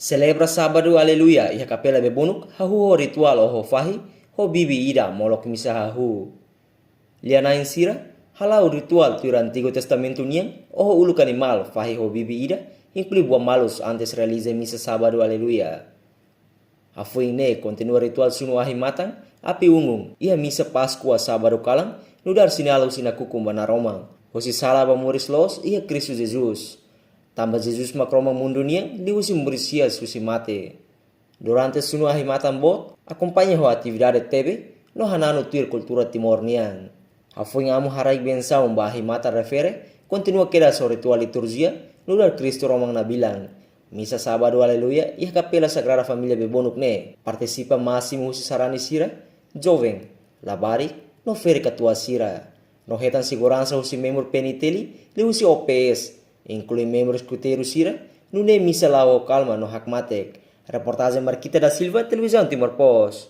Celebra sábado aleluia iha kapela bebonuk hahu ho ritual oho fahi ho bibi ida molok misa hahu. Liana insira halau ritual tu Antigo Testamento niang oho ulukan animal fahi ho bibi ida inclui buah malus antes realize misa sábado aleluia. Hafu ne continua ritual sunu ahi matang api ungung iha misa Pascua sábado kalang nudar sinalu sinakukum bana romang. Hosi sala bamuris los iha Kristus Jesus. Tambah Jesus makroma mundo niang liusi murisia susi mate. Durante sunu ahi matang bot, acompanha ho atividade tebe no hanano tuir kultura timor niang. Hafu amu harai bensa ahi mata refere, continua queda so ritual liturgia, nudar Cristo romang na bilang. Misa sábado aleluia, iha kapela sagrada família bebonuk ne, participa máximo husi sarani sira, jovem, labari, no fere katua sira. No hetan segurança husi membro peniteli, li husi OPS, inclui membro escuteiro sira, nune misa lao calma no hakmatek. Reportagem Marquita da Silva, Televisão Timor Pos.